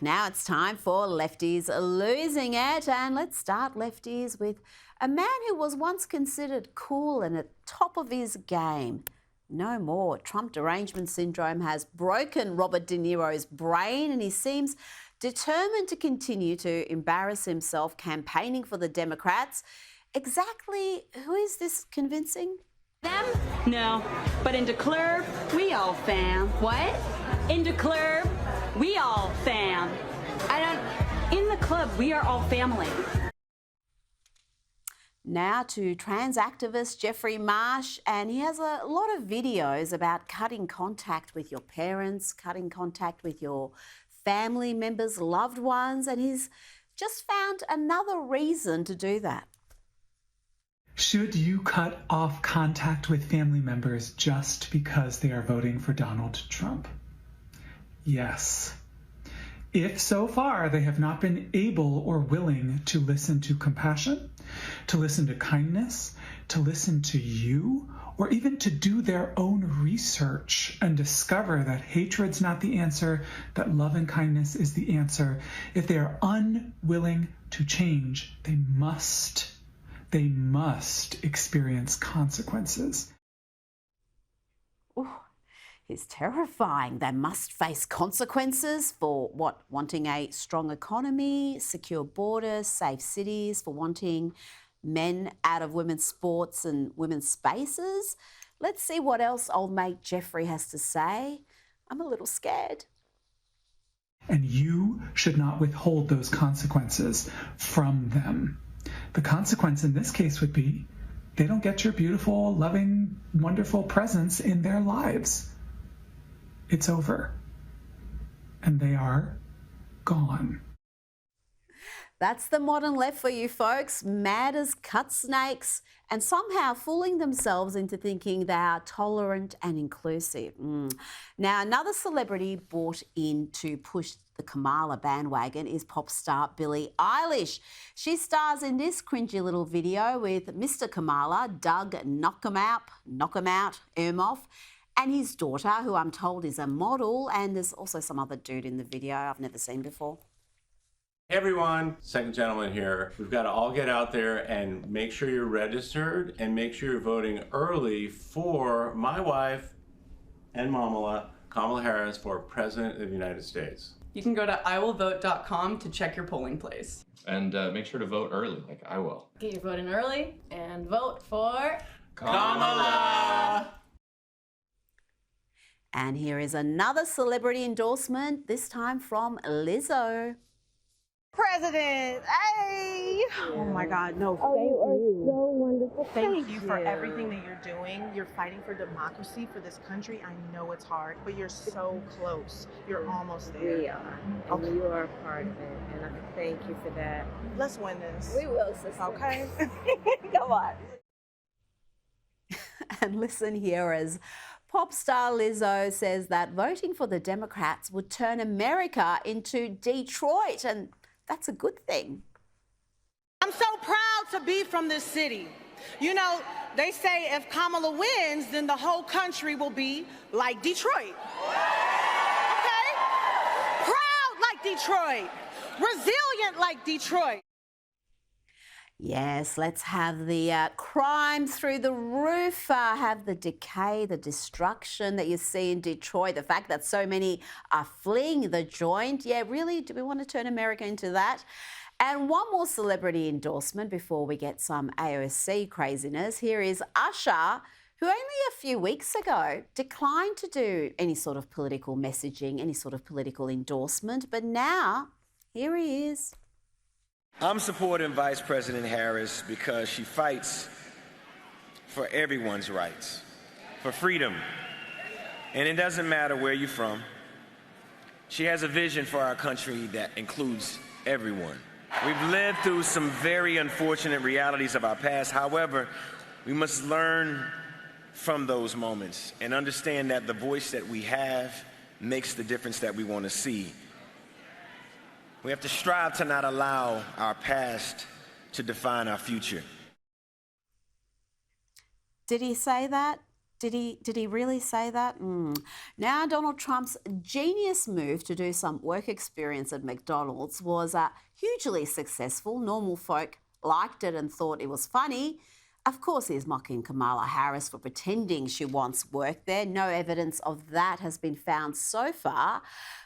Now it's time for Lefties Losing It, and let's start Lefties with a man who was once considered cool and at top of his game. No more. Trump derangement syndrome has broken Robert De Niro's brain, and he seems determined to continue to embarrass himself campaigning for the Democrats. Exactly who is this convincing? Them? No. But in the club, we all fam. What? In the club, we all fam. In the club, we are all family. Now to trans activist Jeffrey Marsh, and he has a lot of videos about cutting contact with your parents, cutting contact with your family members, loved ones, and he's just found another reason to do that. Should you cut off contact with family members just because they are voting for Donald Trump? Yes. If so far they have not been able or willing to listen to compassion, to listen to kindness, to listen to you, or even to do their own research and discover that hatred's not the answer, that love and kindness is the answer, if they are unwilling to change, they must experience consequences. Ooh, it's terrifying. They must face consequences for what? Wanting a strong economy, secure borders, safe cities, for wanting men out of women's sports and women's spaces. Let's see what else old mate Jeffrey has to say. I'm a little scared. And you should not withhold those consequences from them. The consequence in this case would be they don't get your beautiful, loving, wonderful presence in their lives. It's over. And they are gone. That's the modern left for you folks, mad as cut snakes and somehow fooling themselves into thinking they are tolerant and inclusive. Now, another celebrity brought in to push the Kamala bandwagon is pop star Billie Eilish. She stars in this cringy little video with Mr. Kamala, Doug Knockemout Ermoff, and his daughter, who I'm told is a model, and there's also some other dude in the video I've never seen before. Hey everyone, second gentleman here. We've got to all get out there and make sure you're registered and make sure you're voting early for my wife and Mamala, Kamala Harris, for President of the United States. You can go to iwillvote.com to check your polling place. And make sure to vote early, like I will. Get your vote in early and vote for Kamala! And here is another celebrity endorsement, this time from Lizzo. President, hey! Oh my God, no, thank you. You are so wonderful. Thank you for everything that you're doing. You're fighting for democracy for this country. I know it's hard, but you're so close. You're almost there. We are. And you are a part of it. And I thank you for that. Let's win this. We will, sister. Okay? Come on. And listen here as pop star Lizzo says that voting for the Democrats would turn America into Detroit, and that's a good thing. I'm so proud to be from this city. You know, they say if Kamala wins, then the whole country will be like Detroit. Okay? Proud like Detroit. Resilient like Detroit. Yes, let's have the crime through the roof, have the decay, the destruction that you see in Detroit, the fact that so many are fleeing the joint. Yeah, really, do we want to turn America into that? And one more celebrity endorsement before we get some AOC craziness. Here is Usher, who only a few weeks ago declined to do any sort of political messaging, any sort of political endorsement, but now here he is. I'm supporting Vice President Harris because she fights for everyone's rights, for freedom. And it doesn't matter where you're from. She has a vision for our country that includes everyone. We've lived through some very unfortunate realities of our past. However, we must learn from those moments and understand that the voice that we have makes the difference that we want to see. We have to strive to not allow our past to define our future. Did he say that? Did he really say that? Now, Donald Trump's genius move to do some work experience at McDonald's was hugely successful. Normal folk liked it and thought it was funny. Of course, he's mocking Kamala Harris for pretending she once worked there. No evidence of that has been found so far.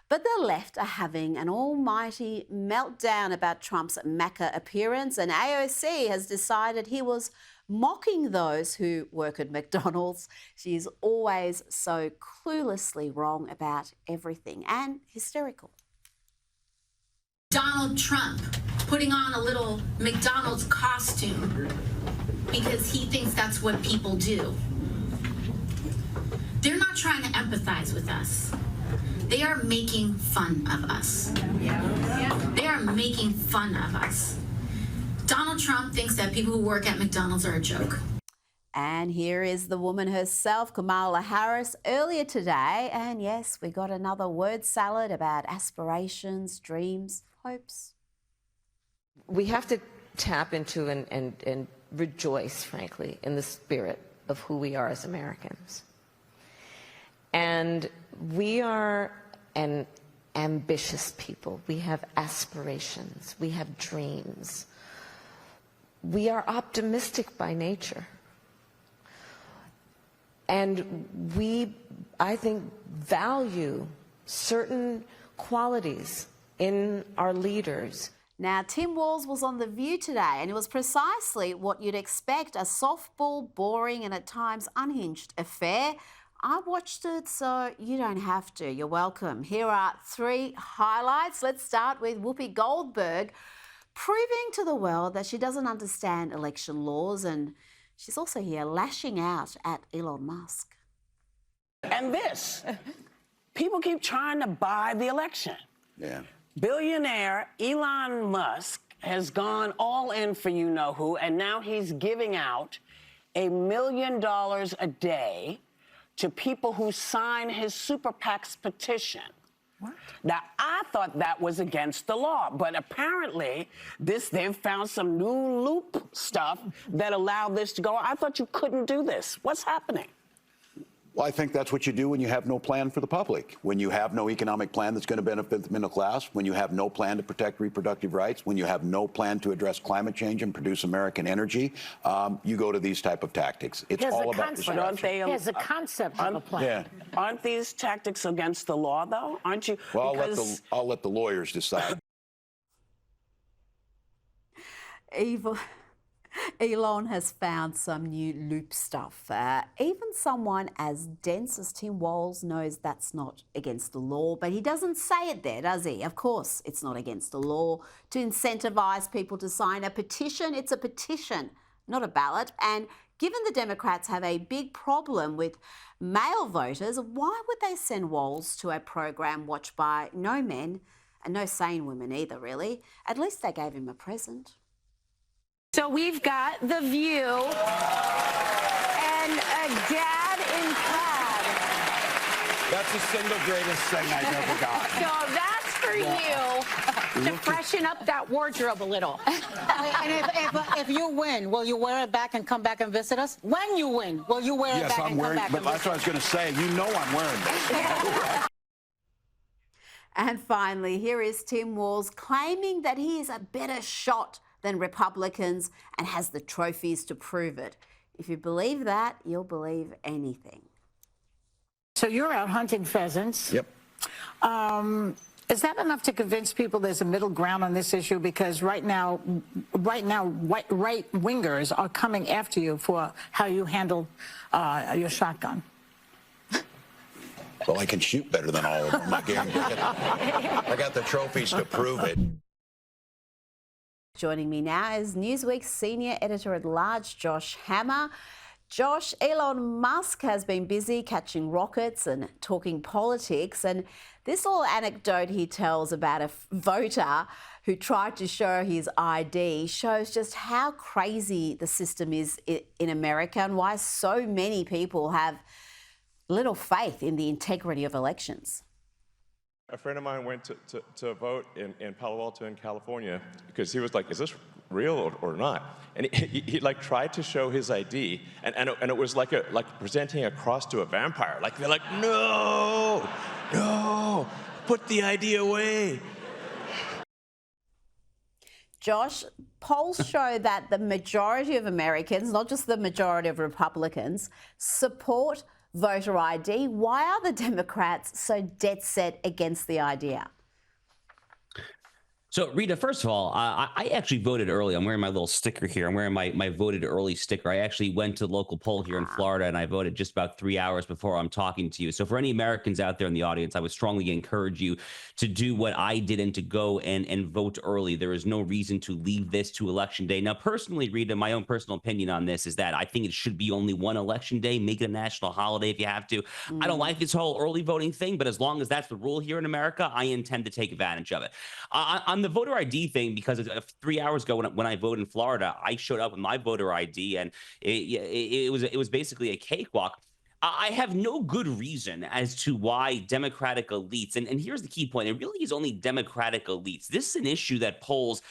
But the left are having an almighty meltdown about Trump's Mecca appearance, and AOC has decided he was mocking those who work at McDonald's. She's always so cluelessly wrong about everything and hysterical. Donald Trump putting on a little McDonald's costume because he thinks that's what people do. They're not trying to empathize with us. They are making fun of us. They are making fun of us. Donald Trump thinks that people who work at McDonald's are a joke. And here is the woman herself, Kamala Harris, earlier today. And yes, we got another word salad about aspirations, dreams, hopes. We have to tap into and rejoice, frankly, in the spirit of who we are as Americans. And we are an ambitious people. We have aspirations. We have dreams. We are optimistic by nature. And we, I think, value certain qualities in our leaders. Now, Tim Walz was on The View today, and it was precisely what you'd expect, a softball, boring and at times unhinged affair. I watched it, so you don't have to. You're welcome. Here are 3 highlights. Let's start with Whoopi Goldberg proving to the world that she doesn't understand election laws, and she's also here lashing out at Elon Musk. And this, people keep trying to buy the election. Yeah. Billionaire Elon Musk has gone all in for you-know-who, and now he's giving out $1 million a day to people who sign his super PAC's petition. What? Now, I thought that was against the law, but apparently they've found some new loop stuff that allowed this to go. I thought you couldn't do this. What's happening? Well, I think that's what you do when you have no plan for the public, when you have no economic plan that's going to benefit the middle class, when you have no plan to protect reproductive rights, when you have no plan to address climate change and produce American energy, you go to these type of tactics. It's all about perception. There's a concept of a plan. Yeah. Aren't these tactics against the law, though? Aren't you? Well, I'll let the lawyers decide. Elon has found some new loop stuff. Even someone as dense as Tim Walz knows that's not against the law, but he doesn't say it there, does he? Of course, it's not against the law to incentivise people to sign a petition. It's a petition, not a ballot. And given the Democrats have a big problem with male voters, why would they send Walz to a program watched by no men and no sane women either, really? At least they gave him a present. So we've got The View and a dad in plaid. That's the single greatest thing I've ever got. So that's for you to freshen up that wardrobe a little. And if you win, will you wear it back and come back and visit us? When you win, will you wear it back and come back and visit us? Yes, I'm wearing, but that's what I was going to say. You know I'm wearing this. And finally, here is Tim Walz claiming that he is a better shot than Republicans and has the trophies to prove it. If you believe that, you'll believe anything. So you're out hunting pheasants. Yep. Is that enough to convince people there's a middle ground on this issue? Because right now, right-wingers are coming after you for how you handle your shotgun. Well, I can shoot better than all of them. I got the trophies to prove it. Joining me now is Newsweek's senior editor-at-large, Josh Hammer. Josh, Elon Musk has been busy catching rockets and talking politics, and this little anecdote he tells about a voter who tried to show his ID shows just how crazy the system is in America and why so many people have little faith in the integrity of elections. A friend of mine went to vote in Palo Alto in California because he was like, is this real or not. And he like tried to show his ID, and it was like presenting a cross to a vampire. Like they're like, no, put the ID away. Josh, polls show that the majority of Americans, not just the majority of Republicans, support voter ID. Why are the Democrats so dead set against the idea? So, Rita, first of all, I actually voted early. I'm wearing my little sticker here. I'm wearing my voted early sticker. I actually went to the local poll here in Florida, and I voted just about 3 hours before I'm talking to you. So for any Americans out there in the audience, I would strongly encourage you to do what I did and to go and vote early. There is no reason to leave this to Election Day. Now, personally, Rita, my own personal opinion on this is that I think it should be only one Election Day. Make it a national holiday if you have to. I don't like this whole early voting thing, but as long as that's the rule here in America, I intend to take advantage of it. On the voter ID thing, because 3 hours ago when I voted in Florida, I showed up with my voter ID, and it was basically a cakewalk. I have no good reason as to why Democratic elites, and here's the key point, it really is only Democratic elites. This is an issue that polls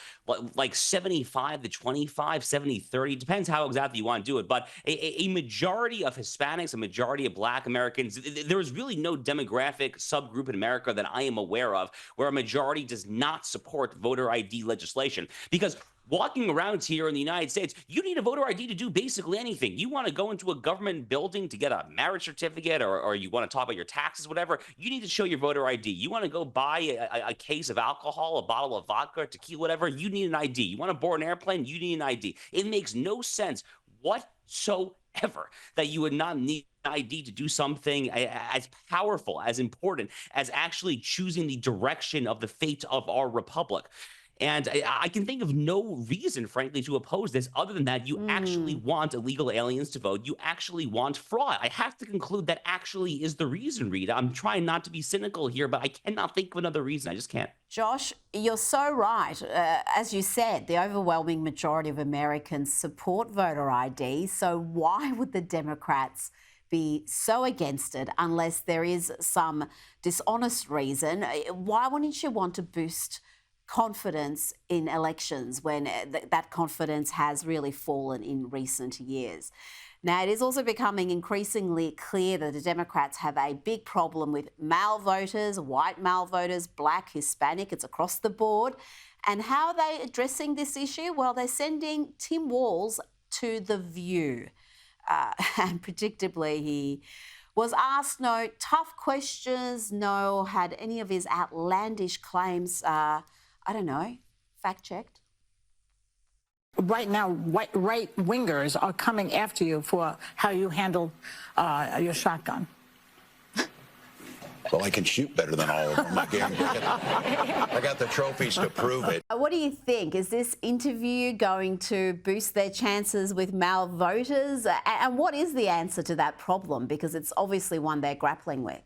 like 75 to 25, 70, 30, depends how exactly you want to do it, but a majority of Hispanics, a majority of Black Americans, there is really no demographic subgroup in America that I am aware of where a majority does not support voter ID legislation. Because walking around here in the United States, you need a voter ID to do basically anything. You want to go into a government building to get a marriage certificate, or you want to talk about your taxes, whatever, you need to show your voter ID. You want to go buy a case of alcohol, a bottle of vodka, tequila, whatever, you need an ID. You want to board an airplane, you need an ID. It makes no sense whatsoever that you would not need an ID to do something as powerful, as important, as actually choosing the direction of the fate of our republic. And I can think of no reason, frankly, to oppose this other than that you actually want illegal aliens to vote. You actually want fraud. I have to conclude that actually is the reason, Rita. I'm trying not to be cynical here, but I cannot think of another reason. I just can't. Josh, you're so right. As you said, the overwhelming majority of Americans support voter ID. So why would the Democrats be so against it unless there is some dishonest reason? Why wouldn't you want to boost confidence in elections when that confidence has really fallen in recent years? Now, it is also becoming increasingly clear that the Democrats have a big problem with male voters, white male voters, Black, Hispanic, it's across the board. And how are they addressing this issue? Well, they're sending Tim Walz to The View. And predictably, he was asked no tough questions, no had any of his outlandish claims I don't know, fact-checked? Right now, right-wingers are coming after you for how you handle your shotgun. Well, I can shoot better than all of them. I got the trophies to prove it. What do you think? Is this interview going to boost their chances with male voters? And what is the answer to that problem? Because it's obviously one they're grappling with.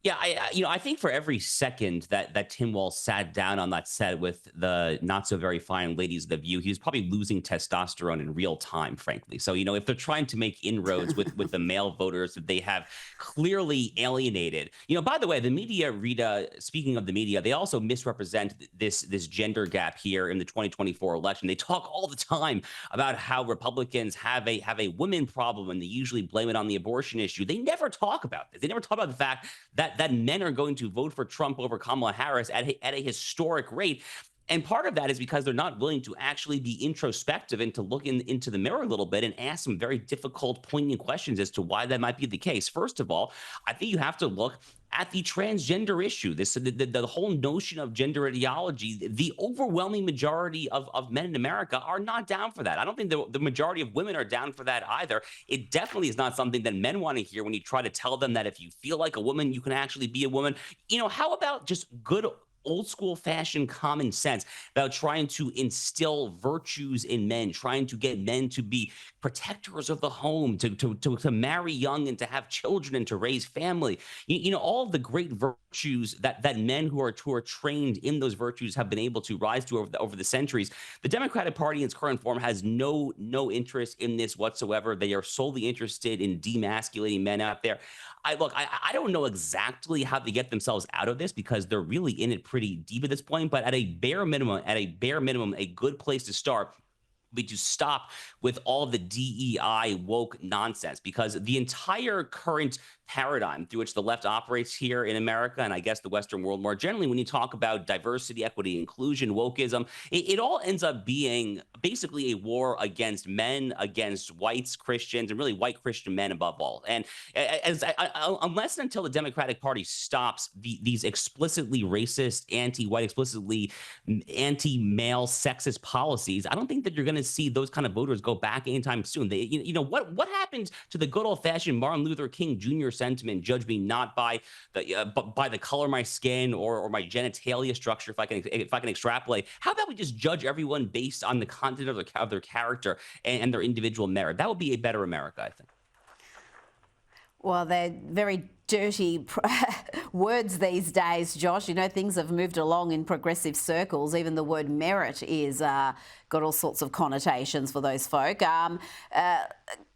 Yeah, I think for every second that Tim Walz sat down on that set with the not so very fine ladies of The View, he was probably losing testosterone in real time, frankly. So, if they're trying to make inroads with the male voters that they have clearly alienated, by the way, the media, Rita, speaking of the media, they also misrepresent this gender gap here in the 2024 election. They talk all the time about how Republicans have a women problem, and they usually blame it on the abortion issue. They never talk about this. They never talk about the fact that men are going to vote for Trump over Kamala Harris at a historic rate. And part of that is because they're not willing to actually be introspective and to look into the mirror a little bit and ask some very difficult, poignant questions as to why that might be the case. First of all, I think you have to look at the transgender issue, the whole notion of gender ideology. The overwhelming majority of men in America are not down for that. I don't think the majority of women are down for that either. It definitely is not something that men want to hear when you try to tell them that if you feel like a woman, you can actually be a woman. How about just good old school fashioned common sense about trying to instill virtues in men, trying to get men to be protectors of the home, to marry young and to have children and to raise family. You know, all of the great virtues that men who are trained in those virtues have been able to rise to over the centuries. The Democratic Party in its current form has no interest in this whatsoever. They are solely interested in demasculating men out there. I don't know exactly how they get themselves out of this because they're really in it pretty deep at this point. But at a bare minimum, a good place to start be to stop with all the DEI woke nonsense, because the entire current paradigm through which the left operates here in America, and I guess the Western world more generally, when you talk about diversity, equity, inclusion, wokeism, it all ends up being basically a war against men, against whites, Christians, and really white Christian men above all. And unless and until the Democratic Party stops these explicitly racist, anti-white, explicitly anti-male, sexist policies, I don't think that you're going to see those kind of voters go back anytime soon. What happened to the good old-fashioned Martin Luther King Jr. sentiment, judge me not by the color of my skin or my genitalia structure, if I can extrapolate? How about we just judge everyone based on the content of their character and their individual merit? That would be a better America, I think. Well, they're very dirty words these days, Josh. You know, things have moved along in progressive circles. Even the word merit is got all sorts of connotations for those folk.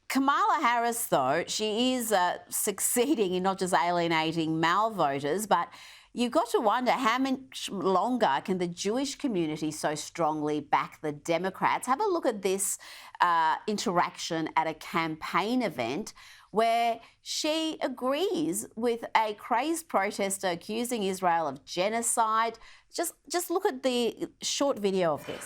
Kamala Harris, though, she is succeeding in not just alienating male voters, but you've got to wonder how much longer can the Jewish community so strongly back the Democrats? Have a look at this interaction at a campaign event where she agrees with a crazed protester accusing Israel of genocide. Just look at the short video of this.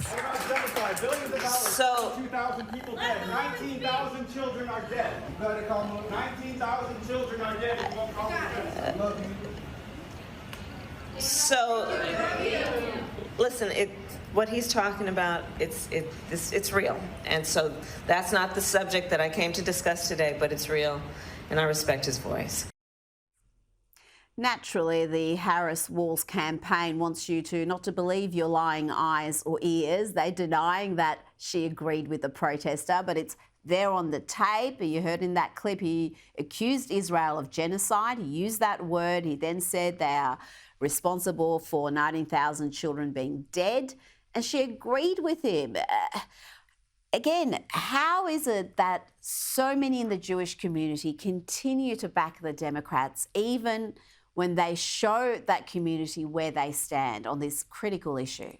So 2,000 people dead, 19,000 children are dead. You better come on. 19,000 children are dead. You won't call me genocide. Love you. So, listen, what he's talking about, it's real. And so that's not the subject that I came to discuss today, but it's real, and I respect his voice. Naturally, the Harris-Walz campaign wants you to not to believe your lying eyes or ears. They're denying that she agreed with the protester, but it's there on the tape. You heard in that clip, he accused Israel of genocide. He used that word. He then said they are responsible for 19,000 children being dead, and she agreed with him. Again, how is it that so many in the Jewish community continue to back the Democrats even when they show that community where they stand on this critical issue?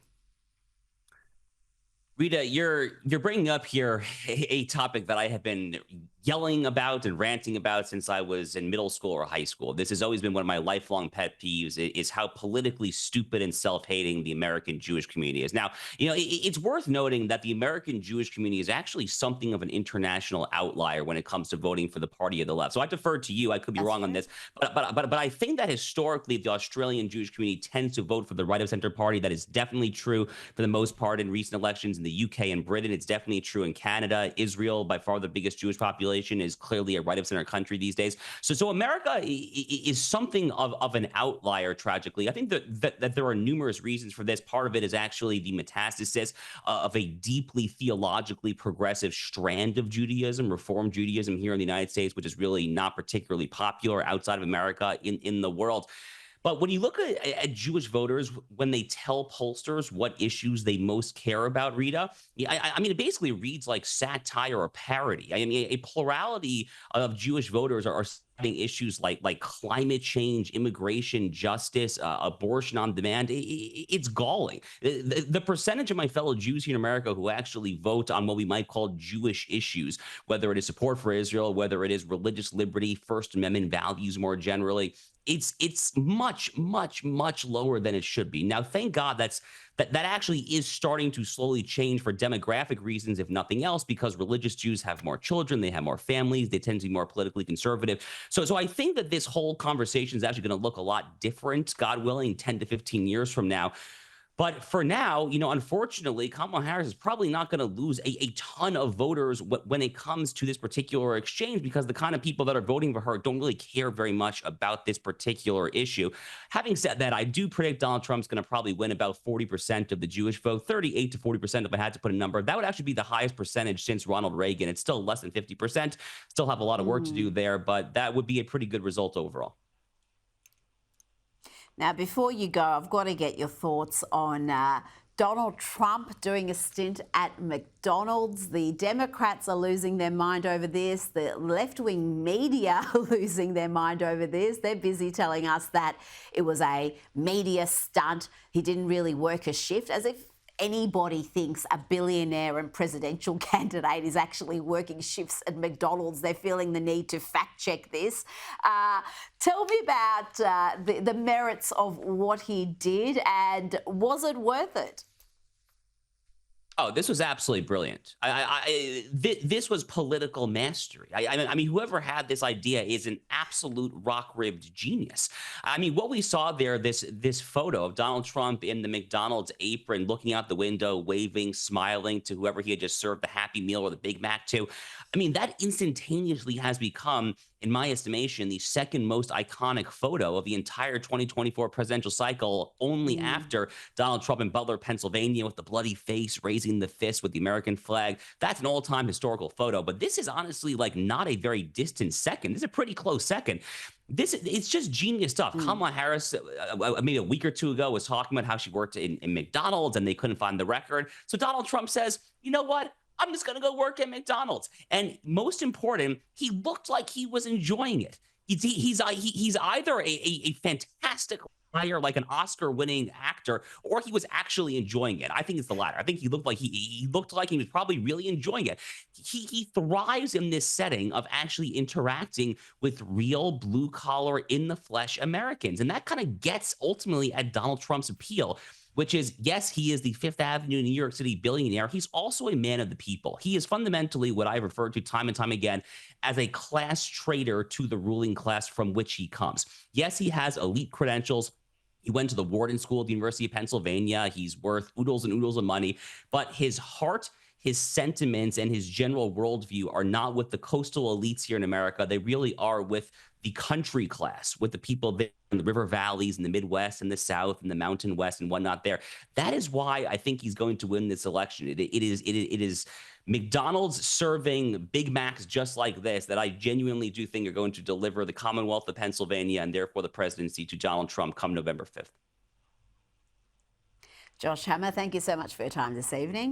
Rita, you're bringing up here a topic that I have been yelling about and ranting about since I was in middle school or high school. This has always been one of my lifelong pet peeves, is how politically stupid and self-hating the American Jewish community is. Now, you know, it's worth noting that the American Jewish community is actually something of an international outlier when it comes to voting for the party of the left. So I defer to you. I could be wrong on this, but I think that historically the Australian Jewish community tends to vote for the right of center party. That is definitely true for the most part in recent elections in the UK and Britain. It's definitely true in Canada. Israel, by far the biggest Jewish population, is clearly a right of center country these days. So America is something of an outlier, tragically. I think that there are numerous reasons for this. Part of it is actually the metastasis of a deeply theologically progressive strand of Judaism, Reform Judaism here in the United States, which is really not particularly popular outside of America in the world. But when you look at Jewish voters, when they tell pollsters what issues they most care about, Rita, I mean, it basically reads like satire or parody. I mean, a plurality of Jewish voters are citing issues like climate change, immigration, justice, abortion on demand. It's galling. The percentage of my fellow Jews here in America who actually vote on what we might call Jewish issues, whether it is support for Israel, whether it is religious liberty, First Amendment values more generally, it's much lower than it should be. Now, thank God that actually is starting to slowly change for demographic reasons, if nothing else, because religious Jews have more children, they have more families, they tend to be more politically conservative. So I think that this whole conversation is actually going to look a lot different, God willing, 10 to 15 years from now. But for now, unfortunately, Kamala Harris is probably not going to lose a ton of voters when it comes to this particular exchange, because the kind of people that are voting for her don't really care very much about this particular issue. Having said that, I do predict Donald Trump's going to probably win about 40% of the Jewish vote, 38 to 40% if I had to put a number. That would actually be the highest percentage since Ronald Reagan. It's still less than 50%. Still have a lot of work to do there, but that would be a pretty good result overall. Now, before you go, I've got to get your thoughts on Donald Trump doing a stint at McDonald's. The Democrats are losing their mind over this. The left-wing media are losing their mind over this. They're busy telling us that it was a media stunt. He didn't really work a shift, as if anybody thinks a billionaire and presidential candidate is actually working shifts at McDonald's. They're feeling the need to fact check this. Tell me about the merits of what he did, and was it worth it? Oh, this was absolutely brilliant. This was political mastery. I mean, whoever had this idea is an absolute rock-ribbed genius. I mean, what we saw there, this photo of Donald Trump in the McDonald's apron, looking out the window, waving, smiling to whoever he had just served the Happy Meal or the Big Mac to. I mean, that instantaneously has become, in my estimation, the second most iconic photo of the entire 2024 presidential cycle, only after Donald Trump in Butler, Pennsylvania, with the bloody face, raising the fist with the American flag. That's an all-time historical photo, but this is honestly like not a very distant second. This is a pretty close second. It's just genius stuff. Kamala Harris, maybe a week or two ago, was talking about how she worked in McDonald's and they couldn't find the record. So Donald Trump says, you know what? I'm just going to go work at McDonald's. And most important, he looked like he was enjoying it. He's either a fantastic liar, like an Oscar-winning actor, or he was actually enjoying it. I think it's the latter. I think he looked like he was probably really enjoying it. He thrives in this setting of actually interacting with real blue-collar, in-the-flesh Americans. And that kind of gets ultimately at Donald Trump's appeal, which is, yes, he is the Fifth Avenue New York City billionaire. He's also a man of the people. He is fundamentally what I refer to time and time again as a class traitor to the ruling class from which he comes. Yes, he has elite credentials. He went to the Wharton School at the University of Pennsylvania. He's worth oodles and oodles of money, but his heart, his sentiments, and his general worldview are not with the coastal elites here in America. They really are with the country class, with the people there in the river valleys, in the Midwest, and the South, and the Mountain West, and whatnot there. That is why I think he's going to win this election. It is McDonald's serving Big Macs just like this that I genuinely do think are going to deliver the Commonwealth of Pennsylvania and therefore the presidency to Donald Trump come November 5th. Josh Hammer, thank you so much for your time this evening.